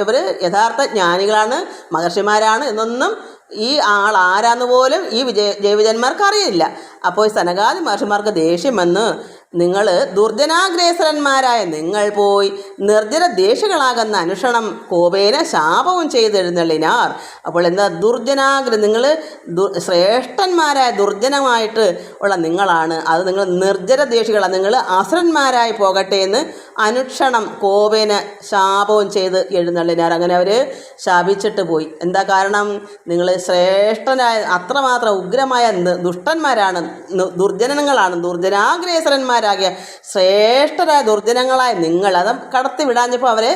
ഇവർ യഥാർത്ഥ ജ്ഞാനികളാണ്, മഹർഷിമാരാണ് എന്നൊന്നും ഈ ആൾ ആരാന്ന് പോലും ഈ ജൈവജന്മാർക്ക് അറിയില്ല. അപ്പോൾ സനകാദി മഹർഷിമാർക്ക് ദേഷ്യം വന്ന് നിങ്ങൾ ദുർജനാഗ്രേസരന്മാരായ നിങ്ങൾ പോയി നിർജ്ജന ദേഷികളാകുന്ന അനുഷണം കോപേന ശാപവും ചെയ്തെഴുന്നള്ളിനാർ. അപ്പോൾ എന്താ നിങ്ങൾ ശ്രേഷ്ഠന്മാരായ ദുർജനമായിട്ട് ഉള്ള നിങ്ങളാണ്, അത് നിങ്ങൾ നിർജ്ജന ദേഷികളാണ്, നിങ്ങൾ അസുരന്മാരായി പോകട്ടെ എന്ന് അനുക്ഷണം കോപേന ശാപവും ചെയ്ത് എഴുന്നള്ളിനാർ. അങ്ങനെ അവർ ശാപിച്ചിട്ട് പോയി. എന്താ കാരണം, നിങ്ങൾ ശ്രേഷ്ഠനായ അത്രമാത്രം ഉഗ്രമായ ദുഷ്ടന്മാരാണ്, ദുർജനങ്ങളാണ്, ദുർജനാഗ്രേസരന്മാരാകിയ ശ്രേഷ്ഠരായ ദുർജനങ്ങളായ നിങ്ങൾ അത് കടത്തി വിടാഞ്ഞപ്പോൾ അവരെ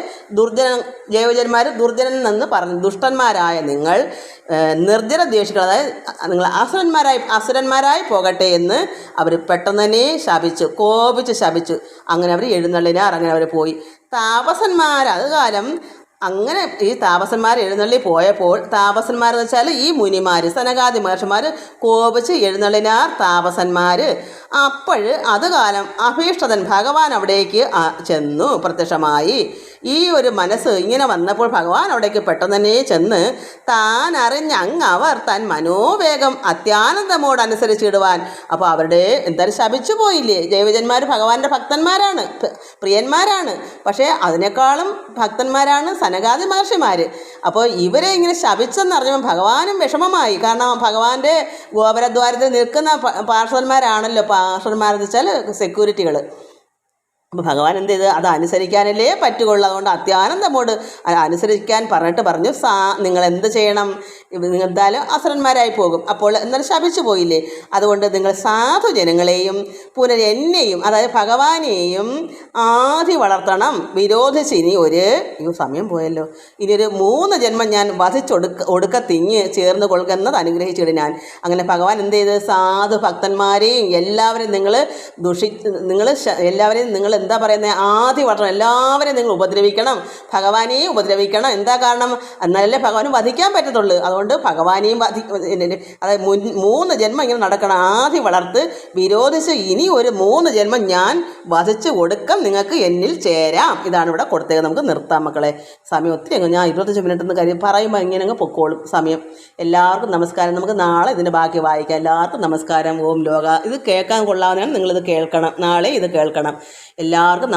ജൈവജന്മാർ ദുർജനൻ എന്ന് പറഞ്ഞു. ദുഷ്ടന്മാരായ നിങ്ങൾ നിർജ്ജന ദ്വേഷികൾ, അതായത് നിങ്ങൾ അസുരന്മാരായി പോകട്ടെ എന്ന് അവർ പെട്ടെന്ന് തന്നെ കോപിച്ച് ശപിച്ചു. അങ്ങനെ അവർ എഴുന്നള്ളിനാർ. അങ്ങനെ അവർ പോയി. താപസന്മാർ അതുകാലം അങ്ങനെ ഈ താപസന്മാർ എഴുന്നള്ളി പോയപ്പോൾ, താപസന്മാരെന്ന് വെച്ചാൽ ഈ മുനിമാർ സനകാദി മഹർഷിമാർ കോപിച്ച് എഴുന്നള്ളിനാർ താപസന്മാർ. അപ്പോൾ അതുകാലം അഭീഷ്ടതൻ ഭഗവാൻ അവിടേക്ക് ചെന്നു പ്രത്യക്ഷമായി. ഈ ഒരു മനസ്സ് ഇങ്ങനെ വന്നപ്പോൾ ഭഗവാൻ അവിടേക്ക് പെട്ടെന്ന് തന്നെ ചെന്ന് താൻ അവർ തൻ മനോവേഗം അത്യാനന്ദമോടനുസരിച്ചിടുവാൻ. അപ്പോൾ അവരുടെ എന്തായാലും ശപിച്ചു പോയില്ലേ, ജൈവജന്മാർ ഭഗവാന്റെ ഭക്തന്മാരാണ്, പ്രിയന്മാരാണ്. പക്ഷേ അതിനേക്കാളും ഭക്തന്മാരാണ് സനകാദി മഹർഷിമാർ. അപ്പോൾ ഇവരെ ഇങ്ങനെ ശപിച്ചെന്നറിഞ്ഞപ്പോൾ ഭഗവാനും വിഷമമായി. കാരണം ഭഗവാന്റെ ഗോപുരദ്വാരത്തിൽ നിൽക്കുന്ന പാർഷദന്മാരാണല്ലോ, പാർഷദന്മാരെന്ന് വെച്ചാൽ സെക്യൂരിറ്റികൾ. അപ്പോൾ ഭഗവാൻ എന്ത് ചെയ്ത് അത് അനുസരിക്കാനല്ലേ പറ്റുകയുള്ളൂ. അതുകൊണ്ട് അത്യാനന്ദമോട് അനുസരിക്കാൻ പറഞ്ഞു നിങ്ങൾ എന്ത് ചെയ്യണം, നിങ്ങൾ എന്തായാലും അസുരന്മാരായി പോകും. അപ്പോൾ എന്നാലും ശപിച്ചു പോയില്ലേ, അതുകൊണ്ട് നിങ്ങൾ സാധുജനങ്ങളെയും എന്നെയും അതായത് ഭഗവാനെയും ആദി വളർത്തണം. വിരോധിച്ച് ഇനി സമയം പോയല്ലോ, ഇനി ഒരു 3 ജന്മം ഞാൻ ഒടുക്കത്തിങ്ങ് ചേർന്ന് കൊള്ളുന്നത് അനുഗ്രഹിച്ചിട്ട് ഞാൻ. അങ്ങനെ ഭഗവാൻ എന്ത് ചെയ്ത് സാധു ഭക്തന്മാരെയും എല്ലാവരെയും നിങ്ങൾ എന്താ പറയുന്നത്, ആദ്യ വളർത്തണം, എല്ലാവരെയും നിങ്ങൾ ഉപദ്രവിക്കണം, ഭഗവാനെയും ഉപദ്രവിക്കണം. എന്താ കാരണം, എന്നാലല്ലേ ഭഗവാനും വധിക്കാൻ പറ്റത്തുള്ളൂ. അതുകൊണ്ട് ഭഗവാനെയും അതായത് 3 ജന്മം ഇങ്ങനെ നടക്കണം. ആദ്യം വളർത്ത് വിരോധിച്ച് ഇനി ഒരു 3 ജന്മം ഞാൻ വധിച്ച് കൊടുക്കാം, നിങ്ങൾക്ക് എന്നിൽ ചേരാം. ഇതാണ് ഇവിടെ കൊടുത്തേക്ക്. നമുക്ക് നിർത്താം മക്കളെ, സമയം ഒത്തിരി അങ്ങ് ഞാൻ 25 മിനിറ്റ് എന്ന് കാര്യം പറയുമ്പോൾ ഇങ്ങനെ അങ്ങ് പൊക്കോളും സമയം. എല്ലാവർക്കും നമസ്കാരം. നമുക്ക് നാളെ ഇതിൻ്റെ ബാക്കി വായിക്കാം. എല്ലാവർക്കും നമസ്കാരം. ഓം ലോക. ഇത് കേൾക്കാൻ കൊള്ളാവുന്നതാണ്, നിങ്ങളിത് കേൾക്കണം, നാളെ ഇത് കേൾക്കണം. എല്ലാവർക്കും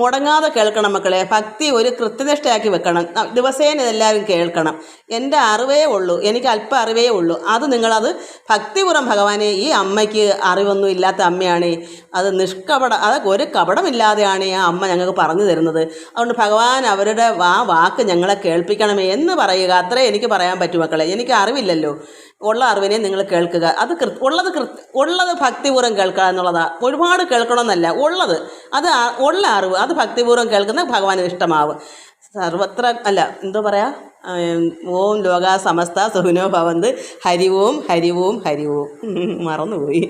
മുടങ്ങാതെ കേൾക്കണം മക്കളെ. ഭക്തി ഒരു കൃത്യനിഷ്ഠയാക്കി വെക്കണം. ദിവസേന ഇതെല്ലാവരും കേൾക്കണം. എൻ്റെ അറിവേ ഉള്ളൂ, എനിക്ക് അല്പം അറിവേ ഉള്ളൂ. അത് നിങ്ങളത് ഭക്തിപൂർവ്വം ഭഗവാനെ, ഈ അമ്മയ്ക്ക് അറിവൊന്നും ഇല്ലാത്ത അമ്മയാണ്, അത് അതൊക്കെ ഒരു കപടമില്ലാതെയാണ് ആ അമ്മ ഞങ്ങൾക്ക് പറഞ്ഞു തരുന്നത്. അതുകൊണ്ട് ഭഗവാൻ അവരുടെ വാക്ക് ഞങ്ങളെ കേൾപ്പിക്കണമേ എന്ന് പറയുക. അത്രേ എനിക്ക് പറയാൻ പറ്റും മക്കളെ. എനിക്ക് അറിവില്ലല്ലോ, ഉള്ള അറിവിനെ നിങ്ങൾ കേൾക്കുക. അത് ഉള്ളത് ഭക്തിപൂർവ്വം കേൾക്കുക എന്നുള്ളതാണ്. ഒരുപാട് കേൾക്കണമെന്നല്ല, ഉള്ള അറിവ് അത് ഭക്തിപൂർവ്വം കേൾക്കുന്ന ഭഗവാന് ഇഷ്ടമാവും. സർവത്ര അല്ല എന്തോ പറയാ, ഓം ലോക സമസ്ത സുഖിനോ ഭവന്ത്. ഹരി ഓം ഹരി ഓം ഹരി ഓം. മറന്നുപോയി.